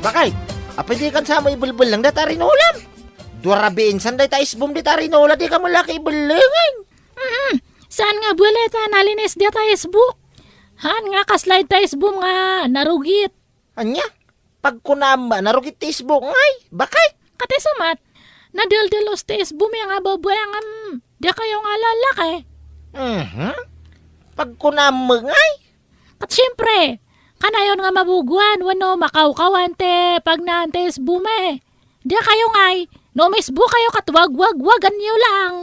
Bakit? Pwede kan sa mo ibulbul lang data rin ulam. Durabiin san day ta isbom di ta rin ulam di ka malaki ibulungan. Saan nga buleta nalinis di ta isbuk? Han nga kaslide ta isbom nga narugit. Anya? Pag kunamba narugit ti isbom ngay. Bakit? Kati sumat, nadildilos ti isbom yung nga babayang di kayo nga lalaki. Pag kunamba ngay. At syempre, kanayon nga mabuguan, wano makaukawan te pag naante isbume. Di kayo ngay, no misbu kayo katwag-wag-wagan niyo lang.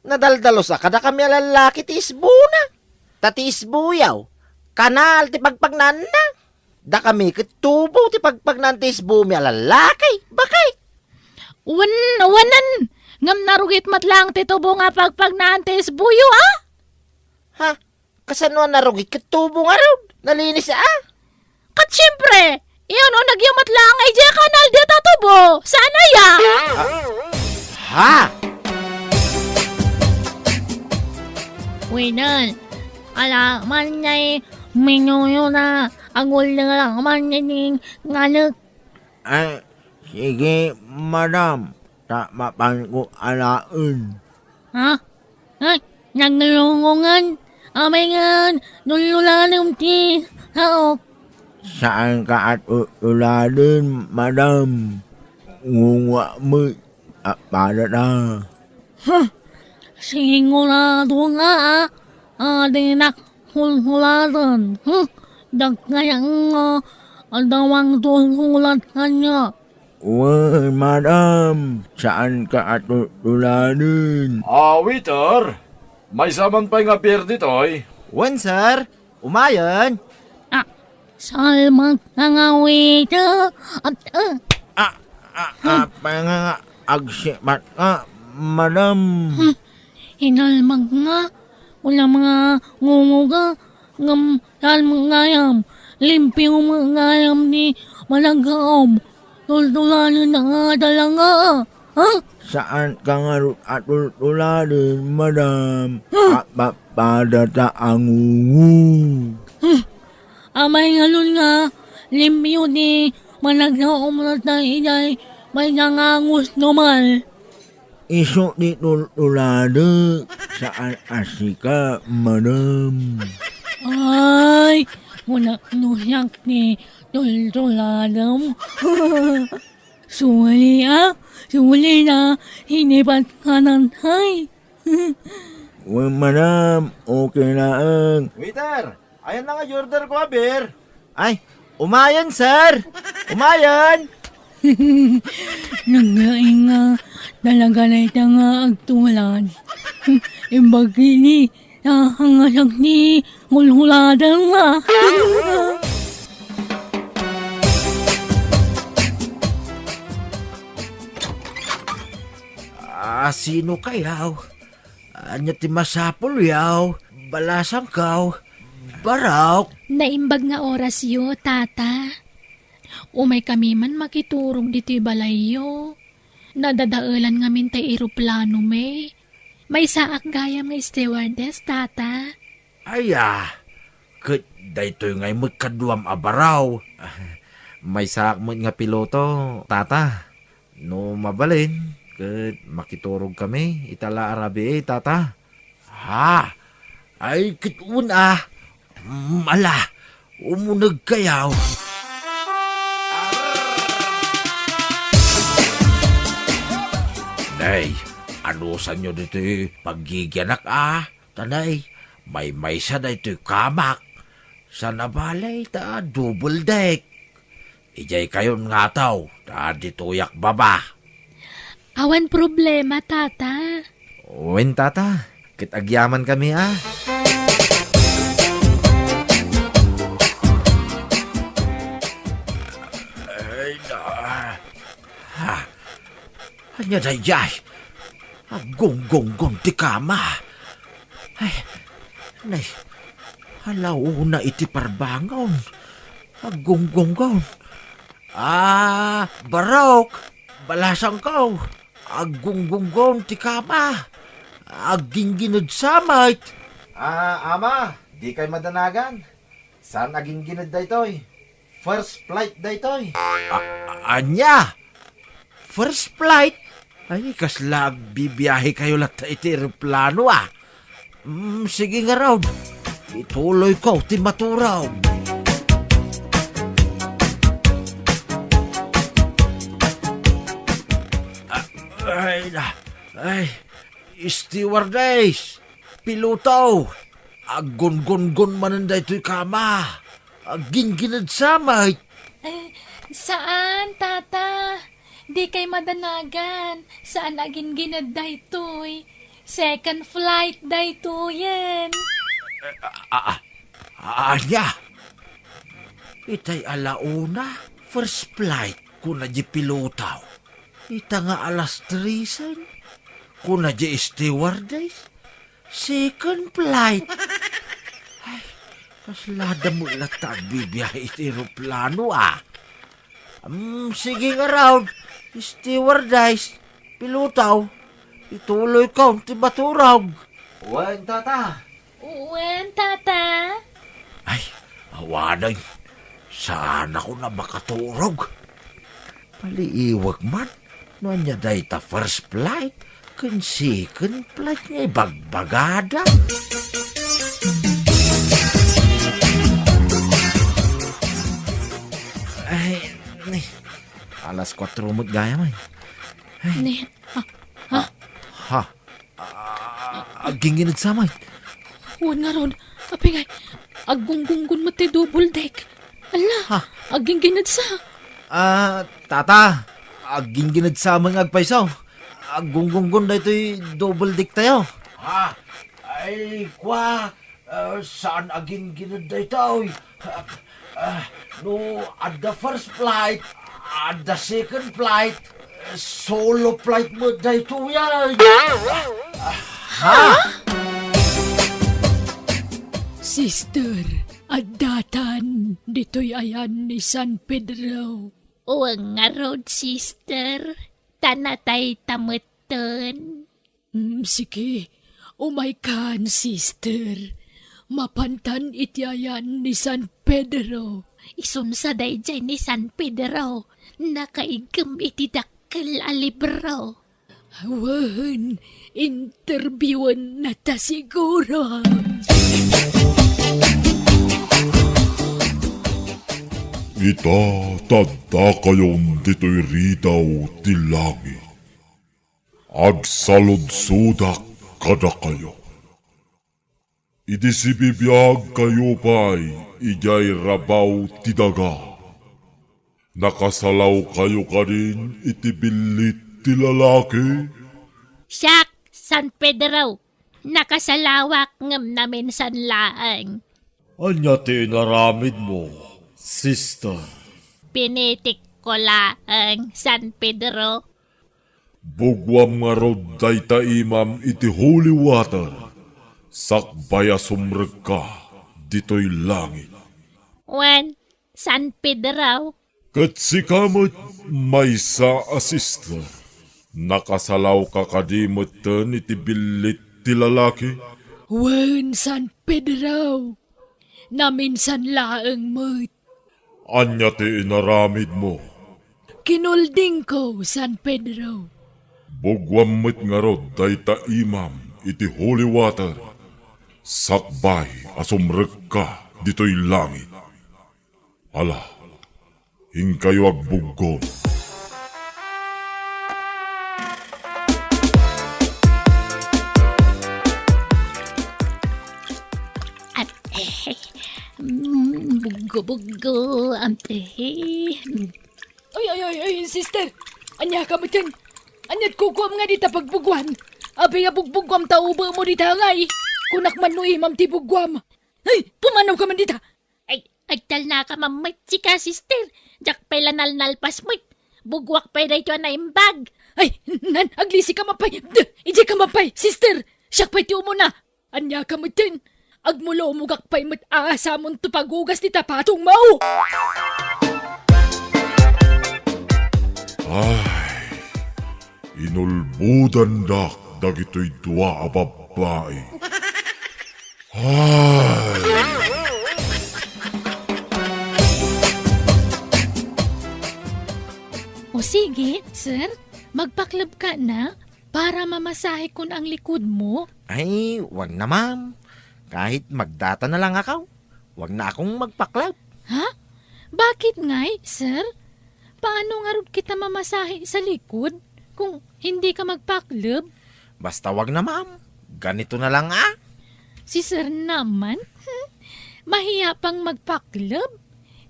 Nadaldalos kada kami lalaki ti isbo na. Tati isbuyaw, kanal ti pagpagnana. Da kami kitubo ti pagpagnan ti isbo mi lalaki. Bakit? Wanan, ngam narugit matlang ti tubo nga pagpagnaan ti isbuyo Ha? Kasano narugit kitubo nga raw? Nalinis Kat syempre, iyon o nagyamat lang ay di kanal di tatubo. Sana ya? Ha? Winan, ala man niya'y minuyo na agul na lang man niya'y ngalag. Ay, sige, madam. Mapan ko alaun. Ha? Ay, naglungungan. Amay nga, nululalim ti haok. Saan ka at uladin, madam? Ngunga mo. Para na. Sigurado nga dinak hulhulatan. Dagkayang adawang tulhulat kanya. Uy, madam. Saan ka at uladin? Waiter. May saman pa nga beer dito ay. Wen sir, umayon. Salmang nangawita at Panga agsipat ka, madam. hinalmag nga. Wala mga ngunguga. Ngam salmang limpyo mga ngayam ni malagaom. Tultulanin na nga talaga. Saan ka nga at uladin, madam? Pada ta angungu. Amay ngalun nga, limpyo ni malagaom na tayo may nangangus naman. Iso di tulade. Saan asika, madam? Ay, wala nuyak ni tultuladam. Suli na, hinipat ka ng hay. Uy, madam, okay na ang. Waiter, ayan na nga order ko beer. Ay, umayon sir. Umayon. Naglaing nga, talaga na ita nga agtulan. Imbag kini, nahangasak ni hulhuladan nga. Sino kayaw? Anya ti masapol yaw. Balasang kaw. Baraw. Naimbag nga oras yo, tata. Umay kami man makiturong dito'y balayo. Nadadaulan nga min tay eroplano may. May saak gaya may stewardess, tata. Kat daytoy ngay magkaduam abaraw. May saak mo nga piloto, tata. No mabalin, kat makiturog kami. Itala arabi tata. Ay, kitun Mala, umunag kayaw. Nay, ano sa nyo dito paggigianak Tanay, may sa dito kamak. Sa nabalay double deck. Ijay kayon nga taw, dito yak baba. Awan problema, tata. Wen tata, kitagyaman kami Anya dayay. Gong ti kama. Ay, nay. Halaw na iti parbangon. Gong. Barok. Balasang kau. Gong ti kama. Ginginod samay. Ama, di kay madanagan. Saan ginginod da ito'y? First flight daytoy. Anya? First flight? Ay, kasla bibiyahe kayo lang iti aeroplano sige nga raw. Ituloy ko, timaturaw. Ay, stewardess, pilotaw, agon-gon-gon mananda ito'y kama, aging-ginad samay. Saan, tata? Di kay madanagan. Saan agin ginad daytoy? Second flight daytoy yan. Anya, itay alauna, first flight, kuna di pilotaw. Ita nga alas 3, kuna di stewardess, second flight. Ay, kaslada mo ilata bibiyahe iti aeroplano sige nga raw, stewardess, pilotaw, ituloy ka, tibaturag. Wen, tata. Uwen, tata? Ay, awanay, saan ako na makaturog? Paliiwag man, nanya day ta first flight, kun second flight niya bagbagada. Ay, alas 4 mo gaya man. Ni, Ha? Aging samay. uwan nga ron. Apingay, agunggunggun mati double deck. Ala, aging ginad sa. Tata, aging ginad sa mga agpaisaw. Agunggunggun na ito'y double dick tayo. Ay, saan aging ginunday tao? No, at the first flight, at the second flight, solo flight mo dito yan. Sister, adatan, dito'y ayan ni San Pedro. O nga road, sister. Tanatay tamuton. Sige, umay kan, sister. Mapantan ityayan ni San Pedro. Isunsaday dyan ni San Pedro. Nakaigam iti dakkel a libro. Awan, interviewan na ta siguro. Ita, tadta kayong dito'y ritaw ti langit. Agsaludsudak kada kayo. Iti sibibiyag kayo pa'y ijay rabaw ti daga. Nakasalaw kayo ka rin iti bilit ti lalaki. Siyak, San Pedro. Nakasalawak ngam namin san laang. Anya ti naramid mo, sister. Pinitik ko laang, San Pedro. Bugwam nga rod dayta imam iti holy water. Sakbaya sumreg ka dito'y langit. Wen, San Pedro. Kat si kamot maysa a sister. Nakasalaw ka kadimutan iti bilit ti lalaki. Wen, San Pedro. Naminsan laang mo't. Anya ti inaramid mo. Kinulding ko, San Pedro. Bugwam mo't nga rod dayta imam iti holy water. Sakbay asumreg ka dito'y langit. Ala, hingkayo agbuggon. Bugo-bugo, amtehe. Ay, sister. Anya ka mo dyan. Anyat kukuam nga dita pagbugwan. Abi nga bugbugwam taubo mo dita ngay. Kunak man no imam ti bugwam. Ay, pumanaw ka man dita. Ay, agtal na ka mamit ka, sister. Jak pala nalnalpas mo't. Bugwak pa na ito na imbag. Ay, aglisi ka mapay. Ije ka mapay, sister. Siyak pa'y ti umo na. Anya ka mo dyan. Agmulo umugak pa'y mat asa mong tupagugas ni tapatong mo. Ay, inulbudan dak dagito'y dua a babae. Ay. O sige, sir, magpaklab ka na para mamasahe ko ang likod mo. Ay, wag na ma'am. Kahit magdata na lang ako, wag na akong magpaklab. Ha? Bakit ngay, sir? Paano nga rin kita mamasahe sa likod kung hindi ka magpaklab? Basta wag na ma'am. Ganito na lang Si sir naman, mahiya pang magpaklab.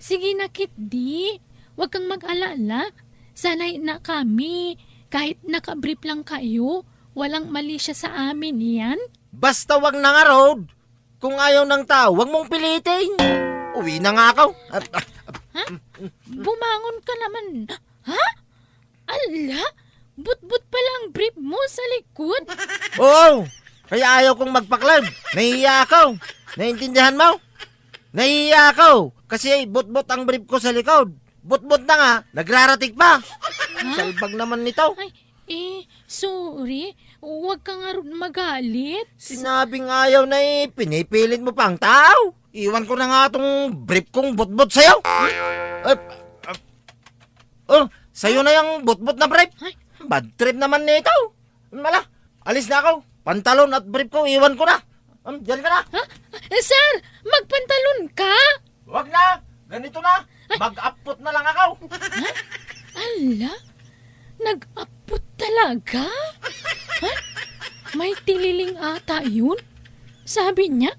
Sige na, Kit di. Huwag kang mag-alala. Sanay na kami. Kahit nakabrief lang kayo, walang mali siya sa amin yan. Basta wag na nga, Rod. Kung ayaw ng tao, wag mong pilitin. Uwi na nga ako. Bumangon ka naman. Ha? Ala? But-but pala ang brief mo sa likod. Oo, kaya ayaw kong magpaklab. Nahihiya ako. Naintindihan mo? Nahihiya ako. Kasi but-but ang brief ko sa likod. But-but na nga, nagrarating pa. Salbag naman nito. Ay, sorry. Huwag ka nga rin magalit. Sinabing ayaw na pinipilit mo pang tao. Iwan ko na nga itong brief kong but-but sa'yo. Sa'yo na yung but-but na brief. Ay. Bad trip naman nito. Mala, alis na ako. Pantalon at brief ko, iwan ko na. Diyan ka na. Ha? Sir, magpantalon ka? Wag na. Ganito na. Mag-upot na lang ako. Ala? Nag-upot talaga? Ha? May tililing ata yun? Sabi niya,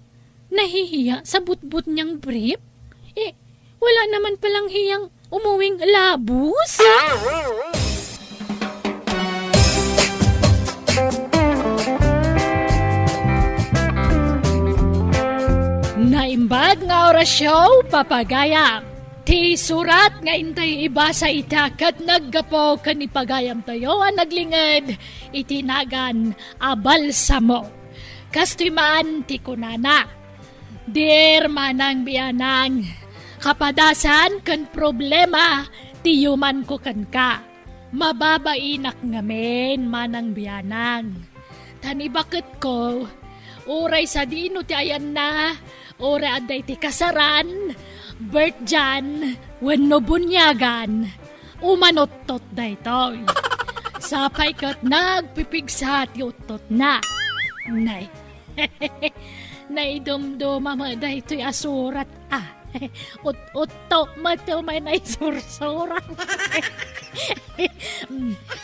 nahihiya sa but-but niyang brief? Wala naman palang hiyang umuwing labus? Naimbag nga orasyon, papagayam. Ti surat nga intay iba sa itakat naggapo kanipagayam tayo ang naglingad itinagan abal sa mo. Kastimaan ti kunana. Dear manang biyanang, kapadasan kan problema ti yuman ko kan ka. Mababainak ngamen manang biyanang. Tani bakit ko, uray sa dino ti ayan na, uray aday ti kasaran, birth dyan, wenno bunyagan, umanotot daytoy. Sapay kat nagpipigsa ti utot na. Nay, naidumduma mo daytoy asurat Ut-uto mato may naisursuran.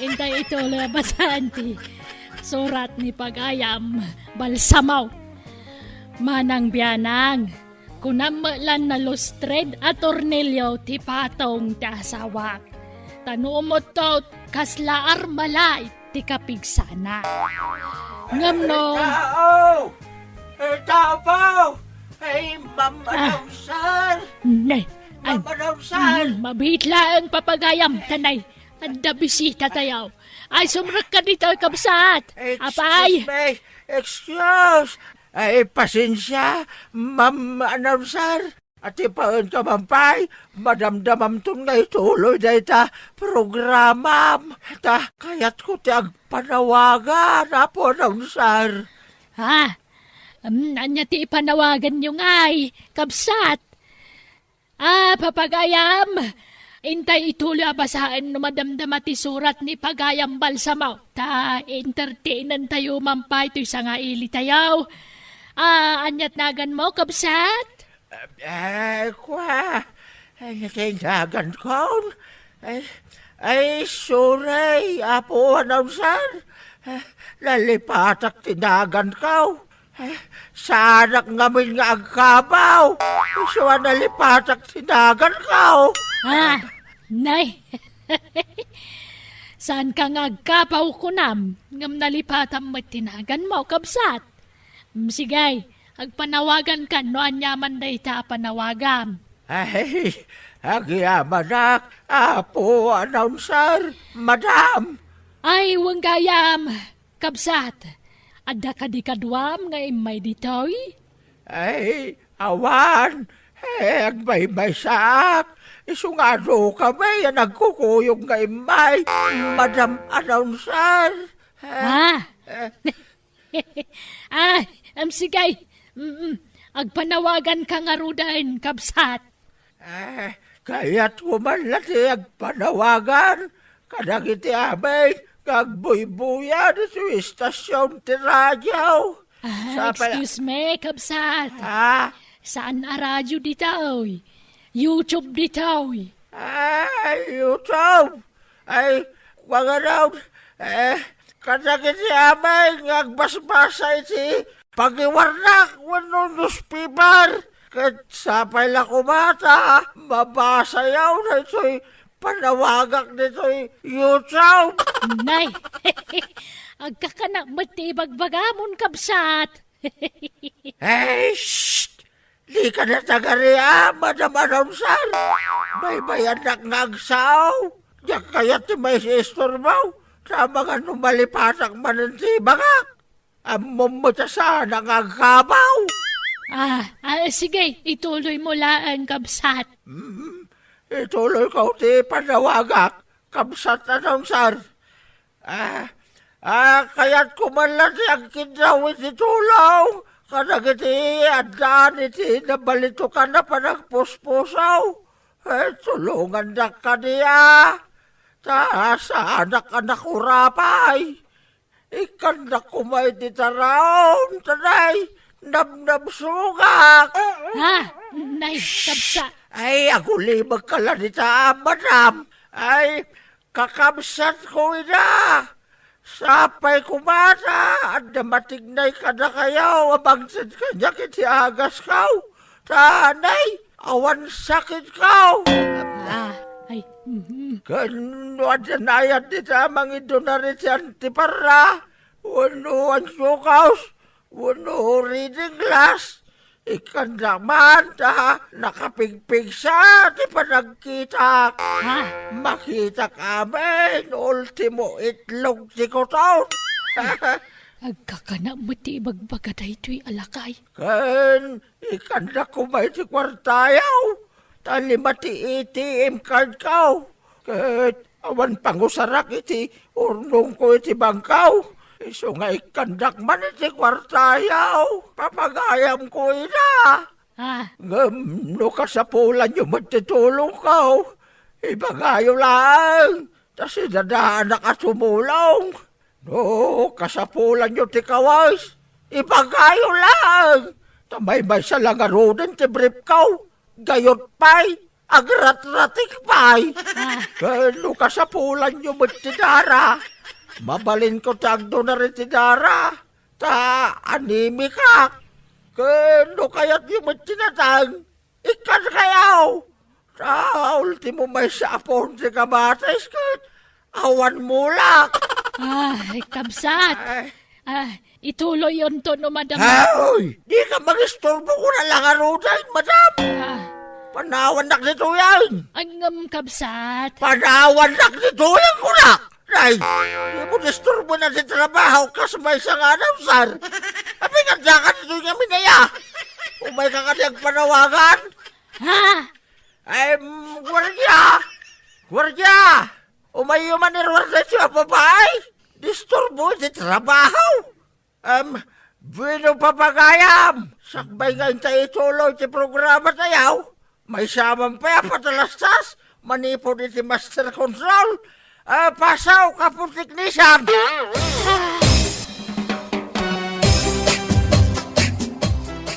Intay ito labasan ti surat ni Pagayam Balsamaw. Manang biyanang, kunamlan na lustred at Tornilyo ti patong ti asawak. Tanumot to kaslaar malay ti kapigsana. Ngamno. Tao po! Ay, Mama Sir! Nay, Mama Sir! mabitla ang Papagayam, tanay. Anda bisita tayo. Ay, sumrak ka dito, kabsat. Apay! Excuse! Ay, pasensya, Mama Sir! At ipaon ka, Mampay, madamdamam tong na ituloy na ita programa. Kaya't ko ti agpanawagan, Apo Sir. Ha? Anya ti ipanawagan nyo ngay, kabsat. Papagayam, intay ituloy abasaan no madamdama ti surat ni Pagayam Balsamaw. Ta, entertainan tayo mampay to isa nga ili tayo. Anyat nagan mo, kabsat? Natindagan ko. Ay, sorry, Apo Sir. Lalipatak tinagan ko. Sanak ngamin nga agkabaw. Isuwa nalipatak tinagan ko. Nay. Saan ka nga agkabaw ko nam? Ngam nalipatam mo tinagan mo, kabsat. Sigay, agpanawagan ka no anyaman na ita panawagan. Ay, agyaman na, Apo Sir, Madam. Ay, wanggayam, kabsat. Ada ka di kadwam nga imay ditoy? Ay, awan. Agmay-may saak. Isungado kami yan nagkukuyong nga imay. Madam Sir. Sigay. Agpanawagan ka nga rudain, kabsat. Kaya't kuman lati agpanawagan. kadagiti amay, kagbuy-buya na sa istasyon ti radyo. Excuse me, kabsat. Ha? Saan a radyo ditoy? YouTube ditoy. Ay, YouTube. Ay, mga raw, kadagiti amay, ngagbasbasa iti pagiwarnak, wano newspaper. Kat sapay la kumata, mabasa yaw na ito'y panawagak nito'y YouTube. Nay, agkakanak mati bagbagamon kabsat. Hey, shh! Di ka na tagariya, Madam Announcer. May bayanak ngagsaw. Diyak kaya ti may sistormaw. Sa mga numalipasak manansi bangak. Amom mo sa nangagabaw. Sige, ituloy mo laan kabsat. Ituloy ko ti panawagak. Kamsat Announcer. Kaya't kumalat ang kinrawit ti tulong. Kadagiti adaan iti nabalito ka na panagpuspusaw. Tulungan na ka niya. Sa anak-anak urapay. Ikan na kumay ti taraon. Tanay, namnam-sugak. Nay, kabsat. Ay, ako limag ka lang ita, madam. Ay, kakamsat ko ina. Sapay kumata, at namatignay ka na kayo, abangsid ka niya kiti agas kaw. Tanay, awan sakit kaw. Kano adyanayat nita mga idonari ti antipara, wano ang sukaws, wano reading glass. Ikandaman ta, nakapigpig sa ti panagkita. Makita kami, ultimo itlog ti kotaw. Agkakanak mati bagbagaday to'y alakay. Kan, ikanda kumay ti kwartayaw. Tali mati ATM card kaw. Kat, awan pangusarak iti, urnong ko iti bangkaw. Iso nga ikandak man iti kwartayaw. Papagayam ko ina. No kasapulan yung matitulong kaw. Ibagayo lang. Tas idadaan na kasumulong. No kasapulan yung tikawas. Ibagayo lang. Tamay-may sa langarunin ti brief kaw. Gayot pa'y. Agrat-ratik pa'y. No kasapulan yung matidara. Mabalin ko tagdo na rin ti Dara. Ta, animi ka. Kano kaya't yung matinatang. Ikan kayaw. Ta, ultimo may sapon si kamatis kat. Awan mulak. Kabsat. Ituloy yun to no, madam. Ay, di ka mag-istorbo ko na lang aruday, madam. Panawan nak nito yan. Ang kabsat. Panawan nak nito yan ko na. Ay, di mo disturbo na si trabaho kas may isang announcer. Abi nga ka dito niya minaya. Umay ka kaniyang panawagan. Ay, Gwardiya! Umayuman ni Rwarda siya, babae. Disturbo si trabaho. Bueno papagayam. Sakbay nga tayo ituloy si programa tayaw. May samang pa patalastas. Manipod iti master control. Pasaw ka po teknisyan.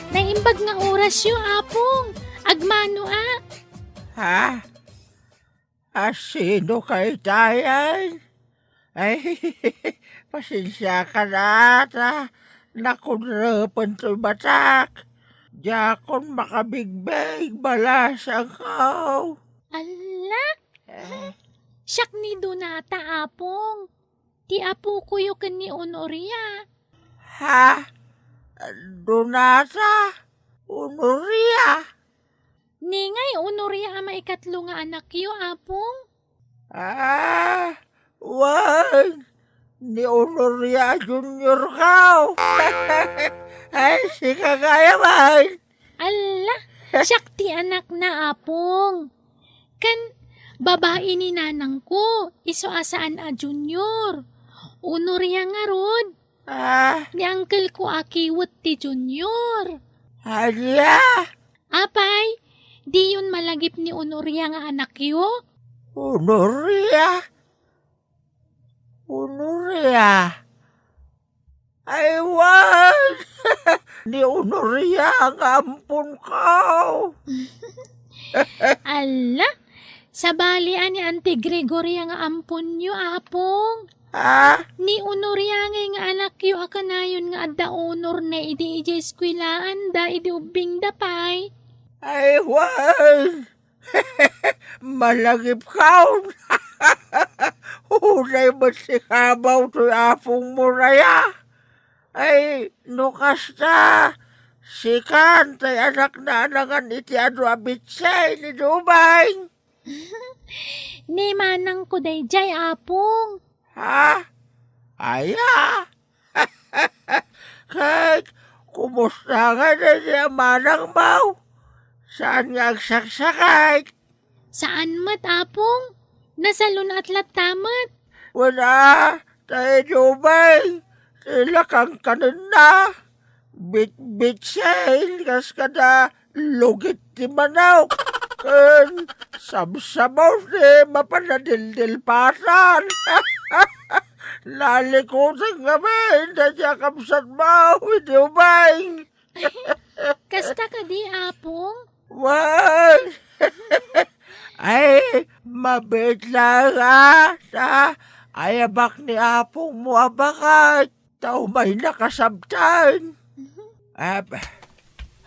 Naimbag nga oras yung apong. Agmano Ha? Sino kay tayan? Ay, pasensya ka na ta. Nakunrapan to'y batak. Diakon makabigbig balas ang kaw. Ala? Siyak ni Donata apong. Ti apo ko yung ni Honoria. Ha? Donata? Honoria? Ningay, Honoria ang maikatlo nga anak yo, apong. Wag. Ni Honoria Junior kaw. Ay, si kagayaman. Ala, siyak ti anak na apong. Kan, babae ni nanang ko, iso asaan a junior. Honoria nga rod. Ni uncle ko akiwot ti junior. Halya? Apay, di yun malagip ni Honoria nga anak yo? Honoria? Unuria. Ay, wag! Ni Unuria ang ampon ko. Ala, sa balian ni Auntie Gregory ang ampon nyo, apong. Ha? Ni Unoria nga anak yu akanayon nga adda honor na idi ije eskwilaan da idi ubing dapay. Ay, wag! Malagip kaon. Hunay masikabaw to apong muraya. Ay, nukas na. Sikan, tay anak na anangan iti adu abitsay ni Dubay. Ni manang ko dayjay, apong. Ha? Aya? Kahit, kumusta nga na siya manang mau? Saan nga agsaksakay? Saan mat, apong? Nasalun at latamat. Wala, tayo Dubay. Sila kang kanin na. Bit-bit siya, kas kada lugit ti manaw. Kan sabsabaw si mapanadildil pasan. Lalikutin kami, hindi siya kapsat mo, hindi ubay. Kasta ka di, apong? Wag! Ay, mabit lang sa ayabak ni apong mo abakat. Tao may nakasabtan.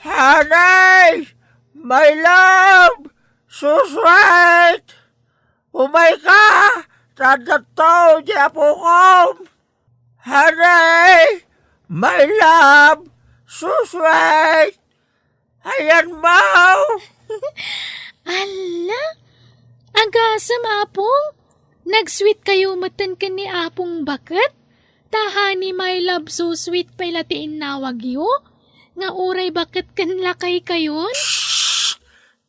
Hanay! My love! Suswait! Umay ka! Tadato niya po kom! Hanay! My love! Suswait! Ayan mo! Ala, agasam, apong? Nag-sweet kayo matan ka ni apong bakit? Tahani my love so sweet pa'y latiin nawag yo? Nga uray bakit kan lakay kayon?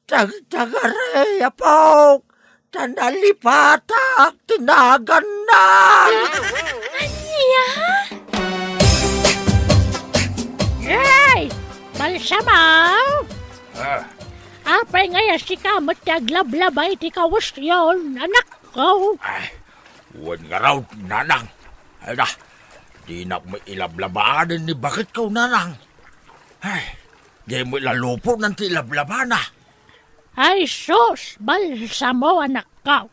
Tag-tagaray, apok! Tanalipatak, tinagan na! Anya? Yay! Balsamaw! Apay ngaya si kamot taglablabay ti kawas yon, anak ko. Ay, huwag nga raw, nanang. Ay na, di na mo ilablabaan ni bakit ka, nanang. Ay, di mo ilalupo ng tilablabaan na. Ay sus, balsamo anak ko.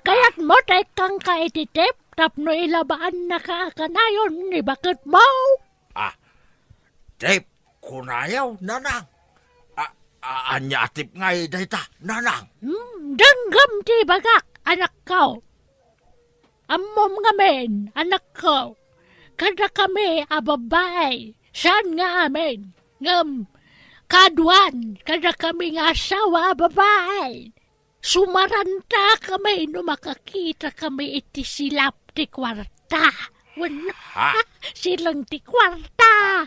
Kaya't mo tay kang kaititip, tapno ilabaan na kaakanayon ni bakit mo. Tip, kunayaw, nanang. Anya atip ngay dayta, nanang. Danggam ti bagak, anak ko. Amom ngamen, anak ko. Kada kami ababay, saan nga amin? Ngam, kaduan, kada kami nga asawa ababay. Sumaranta kami no makakita kami iti silap ti kwarta. Wala, silang ti kwarta.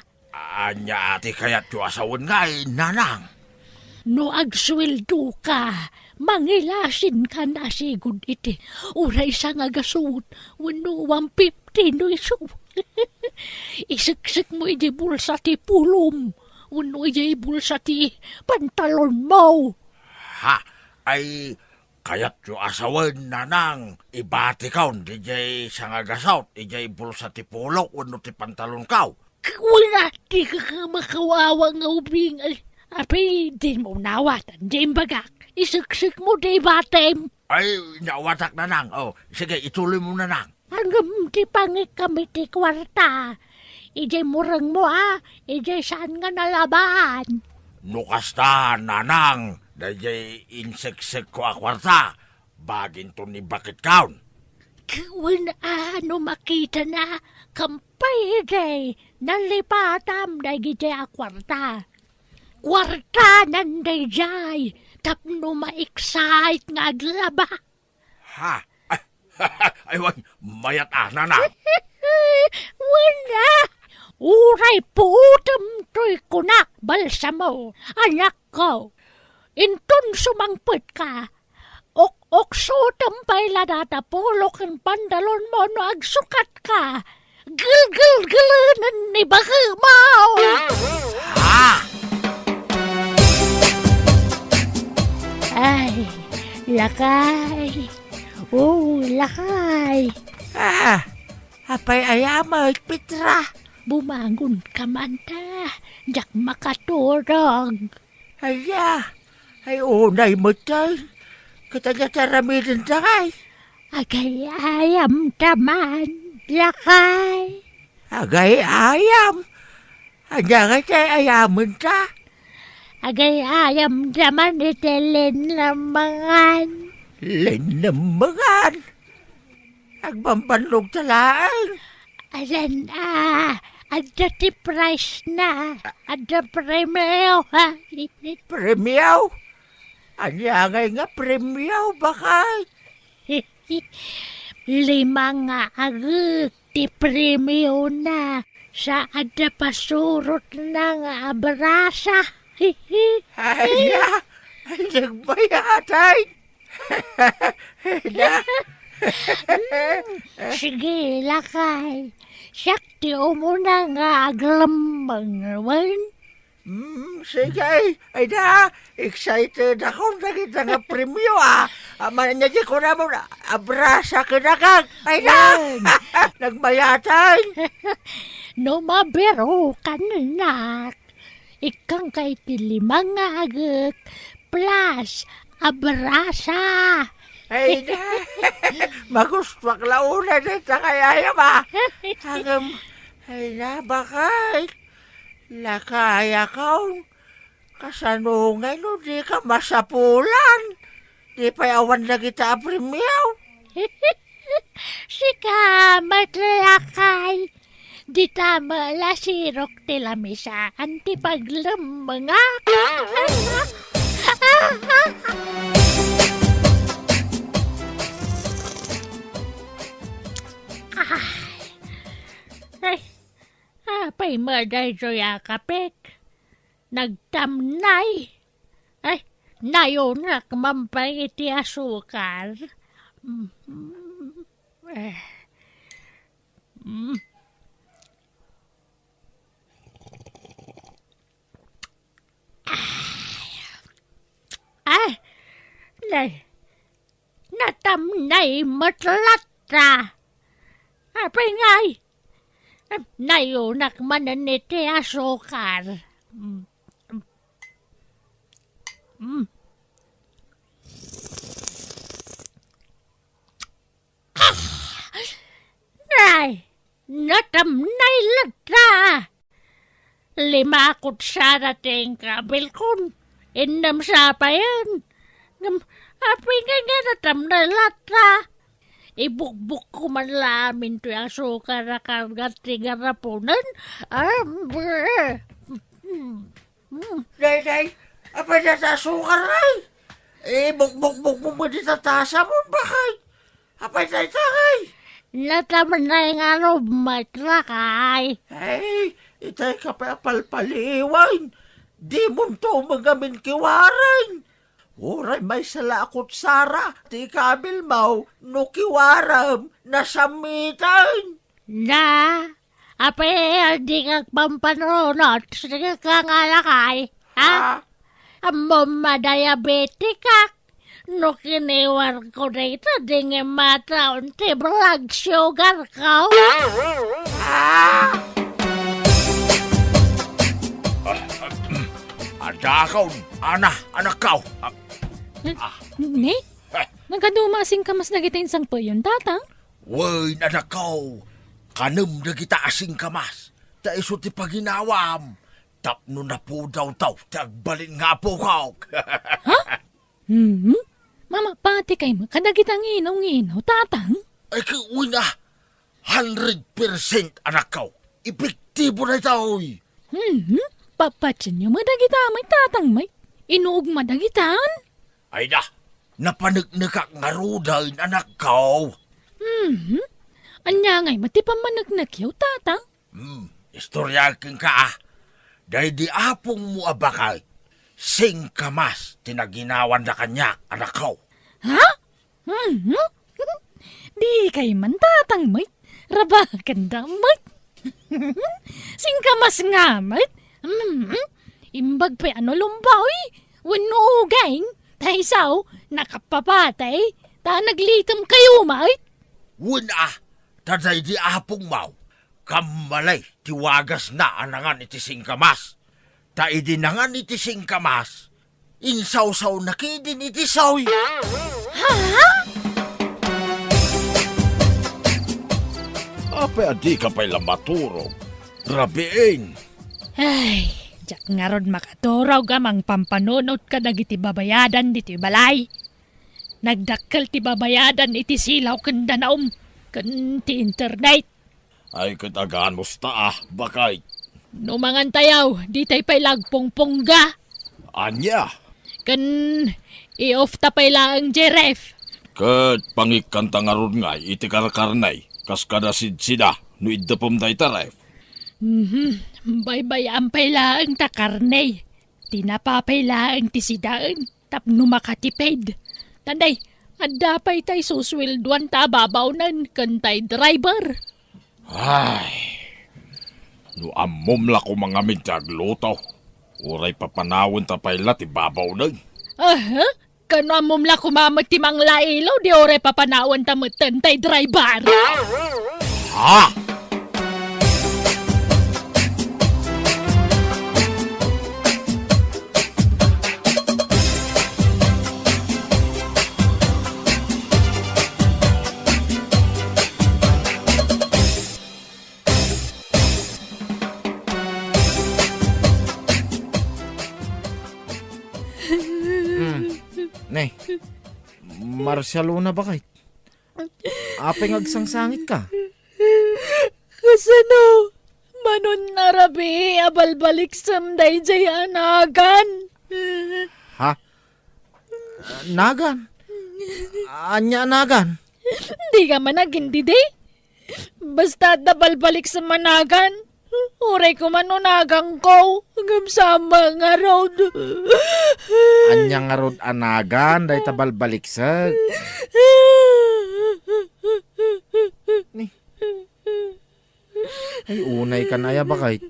Anya ati kayat yu asawon ngay, nanang. No agsweldo ka, mangilasin ka na sigud iti. Uray sa nga gasud, wano 150 no iso. Isiksik mo iti bulsa ti pulom, wano iti bulsa ti pantalon mo. Ha, ay kayat yu asawon, nanang. Ibati kaon, di jay sangagasaw, di jay bulsa ti pulok, wano ti pantalon kaw. Wala ti ka makawawa nga ubing. Apay, di mo nawatan, di bagak. Isiksik mo di batem. Ay, nawatak, nanang. Oh, sige, ituloy mo, nanang. Hanggang ti pangit kami ti kwarta. Ijay murang mo ijay saan nga nalaban. Nukas ta, nanang. Dajay inseksek ko akwarta. Bagin to ni bakit kaon. Kung ano makita na, kampay ijay, nalipatam na ijay akwarta. Kwarta nanday jay, tapno ma-excite nga aglaba. Ha? Ay, wag, mayat nanang. Wala! Uray putam to'y kunak, balsamo, anak ko. Inton sumangput ka. Ok sutam pa'y ladata pulok ang pandalon mo no agsukat ka. Gil-gil-gilanan ni baka mo! Ha? Ay, lakay. Oh, lakay. Apay ayamay, Petra. Bumangon ka man ta. Jak makaturog. Aya, ay unay mo tayo. Katanya-taramirin na kay. Agay ayam taman. Lakay. Agay ayam. Anya nga tayo ayamin ta. Agay ayam taman itilin lamangan. Linamangan. Agpampanlog talaan. Alan adda ti price na. Adda premio ha. Premiaw. Anya nga premiaw bakay. 5 nga aguk ti premio na. Sa adda pasurot na nga abrasa. Aya, ay nagbayatay. Na. Sige, lakay. Sakti umuna nga aglamang naman. Sige, ay na, excited ako nakita nga premyo Mananya ko na mo na, abrasa ka na kang. Ay na, nagbayatay. No mabero ka na. Ikang kay tilimang nga aguk plus abrasa. Ay na, magustwak launa na sa kayaya ba? Hanggang, ay na, bakit? Lakaya kaon. Kasanungay no, di ka masapulan. Di pa awan na kita premyaw. Sika, matlakay. Di tama la sirok tila misa anti paglamangak. Apay maday joya kapek. Nagtamnay. Ay, nayonak mampay iti asukal. Natamnay matlatra. Apay ngay. Nayonak mananiti asukal. Nay, natamnay latra. 5 kutsara ting kabilkon. 6 sapayan. Api nga natamnay latra. Ibukbuk ko man lamin to yung sukar na kargat tigarapunan. Day, apa na sa sukar ay? Buk-buk-buk mo di sa tasa mo, bakit? Apa na itangay? Natamnay nga rumatrakay. Ay, itay ka pa palpaliwan. Di mo to magamin kiwaran. Uray may salakot Sara, ti kabil mau, no kiwaram, nasamitan. Na, ape, di kang pampanunot, sige ka nga lakay. Ha? Mama diabetic ka. No kiniwar ko dito, di nga mataon ti blood sugar ka. Adakaw, anak kaw. Ne? Nagadumasing ka mas nagitain sang payon, tatang? Way, anak kaw. Kanam na kita asing kamas. Ta iso ti paginawam. Tapno na po daw taw, tagbalin nga po kaw. Mama, pati kay mo, kadagitang inaw-inaw, tatang? Ay kiuwi na, 100% anak kaw. Epektibo na ito. Papatsin niyo madagita may tatang may. Inuog madagitan? Ay na, napanagnagak nga rudain anak kaw. Anya ngay matipang managnagyaw, tatang? Istorya king ka Dahil di apong mo abakay. Sing kamas, tinaginawan na kanya, anak kaw. Ha? Di kay man tatang may. Rabakan damay. Singkamas nga may. Imbag pa ano lumbawi. Wano gaing. Taisaw, nakapapatay. Ta naglitam kayo may. Wuna, Taday di apong mau. Kamalay, tiwagas na anangan iti singkamas. Taidi nangan iti singkamas. Insaw-saw na kidin iti sawi. Apa adi ka pa'y lamaturog? Grabein. Ay, jak nga ron makaturaw gamang pampanunot ka dagiti babayadan diti balay. Nagdakkel ti babayadan iti silaw kanda naom kan ti internet. Ay katagaan musta bakay. Numangan tayaw, di tay pa'y lagpongpongga. Anya, Kan i-off ta pa'y laang jeref. Kat pangikanta nga ron nga iti karkarnay. Kas kada sida no idapom day taref. Baybayan pa'y laang ta karne. Tinapapay laang ti sidaan. Tapno makatipid. Tanday, adda pa'y tay suswilduan ta babawnan kan tay driver. Ay, no amom la ko mga mitagluto. Uray papanawon ta payla ti babaw na. Aha? Kano mumla kumamat ti mang lailaw di ore papanawan ta tay driver. ha? Nay, Marcialuna ba kahit? Apeng agsangsangit ka. Kasano? Manon narabi, abalbalik samday jay anagan. Ha? Nagan? Anya nagan? Di ka managindi di? Basta dabalbalik sa managan. Uray ko manunagang ko. Hanggang sama nga road. Anya nga rod anagan, day tabal baliksag. Ay, unay ka na ya ba kahit?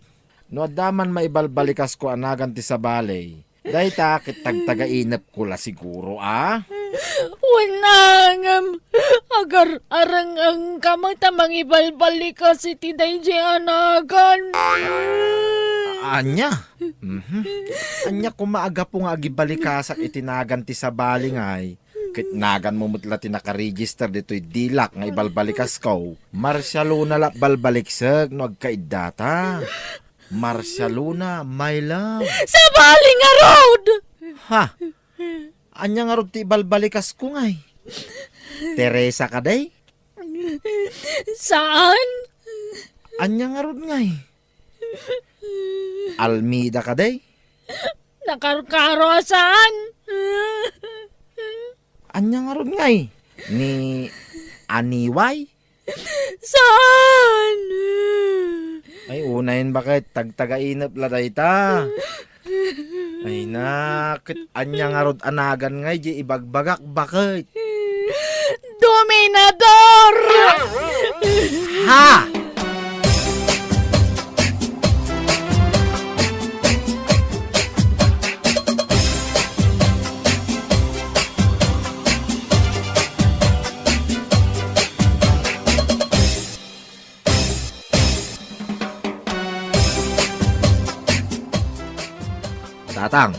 No adaman maibalbalikas ko anagan ti sa balay. Day takit tagtagainap ko la siguro, Wanangam. Agar arang ang kamatamang ibalbalik kasi tiday di anagan. Anya? Anya kumaaga po nga agibalikasak itinagan ti sa baling ay. Kitnagan mo mutla ti nakaregister dito'y dilak nga ibalbalikas ko. Marcialuna la balbaliksag no agkaidata. Marcialuna, my love. Sa baling nga road! Ha? Anya nga rod ti ibalbalikas ko ngay. Teresa ka day? Saan? Anya nga rod ngay. Almida ka day? Nakarkaro saan? Anya nga rod ngay. Ni Aniway? Saan? Ay, unahin bakit? Tagtagainap la dayta. Ay, nakit. Anya nga rod anagan ngay, di ibagbagak bakit? Dominador! Ha? Tatang,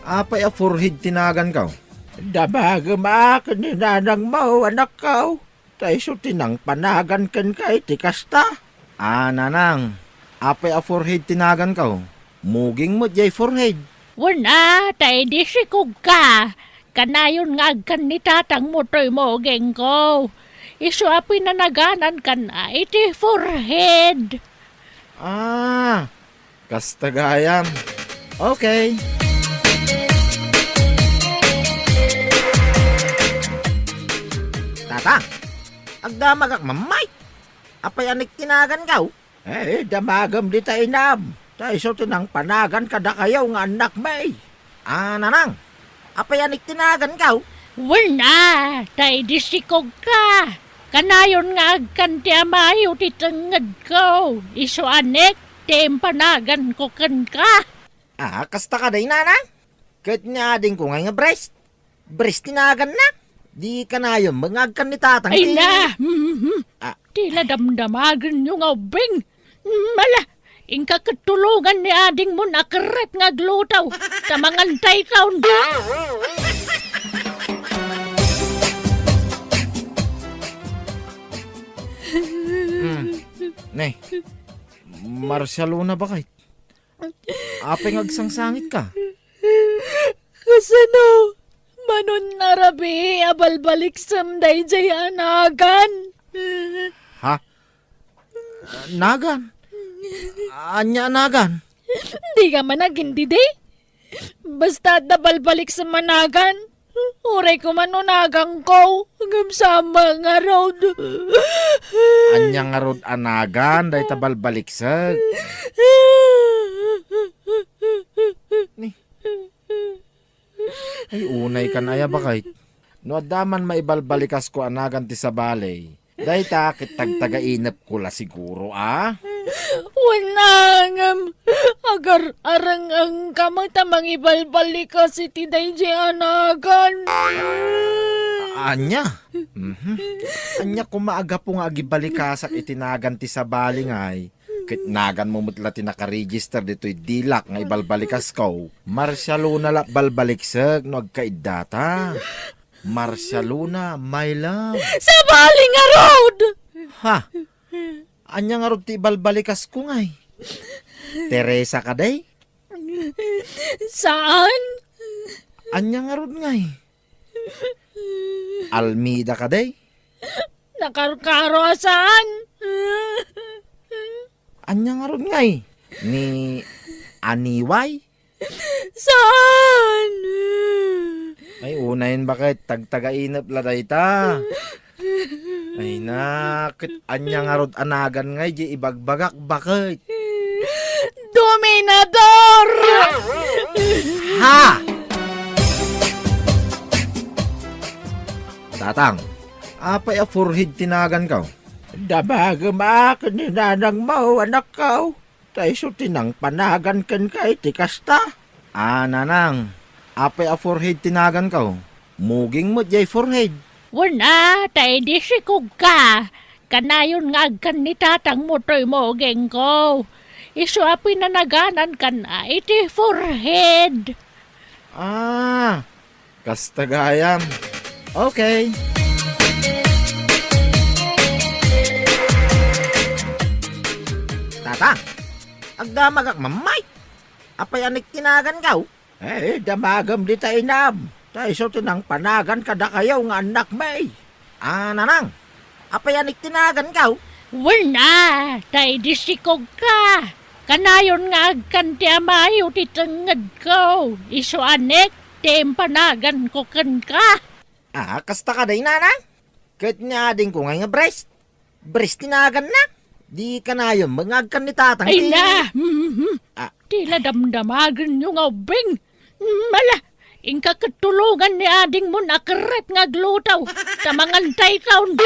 apay a forehead tinagan ka? Damagam ni nanang mo, anak ko. Tayo tinang panagan kan kay tikasta. Nanang, apay a forehead tinagan ka? Muging mo jay forehead. Wala, tayo di sikog ka. Kanayon nga agkan ni tatang mo to'y mogeng ko. Isu api na naganan ka na, iti forehead. Kastagayam. Okay. Tatang, agdamagak mamay. Apay anik tinagan ka? Damagam di tayo inam. Tayo tinang panagan kada kayaw nga anak may. Nanang, apay anik tinagan ka? Wala, tayo di sikog ka. Kanayon nga agkan ti amayo ti tengad ko. Isu anek, ti empanagan ko kan ka. Kasta ka day, nanang? Kahit nga din ko nga breast. Breast tinagan na. Di ka na yun, mangagkan ni tatang. Ay na! Tila damdamagan nyo nga ubing. Mala, ingka katulungan ni ading mo nakaret nga glutaw. Tamangantay taon. Nay, Marcialona ba kahit? Apay ngagsangsangit ka. Kasano? Manon narabi, abalbalik samday jay anagan. Ha? Nagan? Anya nagan? Di ka managindi di? Basta dabalbalik sa managan. Uray ko manunagang ko. Hanggang sama nga road. Anya nga rod anagan, dahi tabalbaliksag. Ni. Ay, unay ka na ya ba kahit? No adaman maibalbalikas ko anagan ti sa balay. Dahi ta kitagtagainap ko la siguro, ah? Wanangam. Agar arang ang kamang tamang ibalbalik ka si Tiday anagan. Anya? Anya kumaaga po nga agibalikasak itinagan ti sa balay ngay. Kitnagan mo mutla ti nakaregister dito'y dilak nga ibalbalikas ko. Marcialona la balbaliksag no agkaidata. Marcialona, my love. Sa bali nga road! Ha? Anya nga rod ti ibalbalikas ko ngay. Teresa ka day? Saan? Anya nga rod ngay. Almida ka day? Nakarkaro saan? Anya nga rod ngay. Ni Aniway? Saan? Ay, unahin bakit? Tagtagainap la dayta. Ay, nakit. Anya nga rod anagan ngay, di ibagbagak bakit? Dominador! Ha! Tatang, apay a forehead tinagan ka? Damagam akin ni nanang mo, anak ko. Tayo so tinang panagan kan kay tikasta. Ah, nanang, apay a forehead tinagan ka? Muging mo jay forehead. Wala, tayo di sikog ka. Kanayon nga agkan ni tatang mo to'y mogeng ko. Iso api na naganan ka na, iti forehead. Ah, kastagayam. Okay. Tatang, agdamag ak mamay. Apay anik tinagan ka? Damagam di tayo nam. Tayo so tinang panagan kada kayaw nga anak may. Ah, nanang, apay anik tinagan ka? Wala, tayo di sikog ka. Kanayon nga agkan ti amayo ti tangad ko. Iso anek, tempanagan ko kan ka. Ah, kasta ka day, nanang? Kahit nga din ko nga breast. Breast tinagan na. Di ka na yun, mangagkan ni tatang. Ay na! Ah. Tila damdamagan nyo nga ubing. Mala, ingka katulungan ni ading mo nakaret nga glutaw. Tamangantay taon.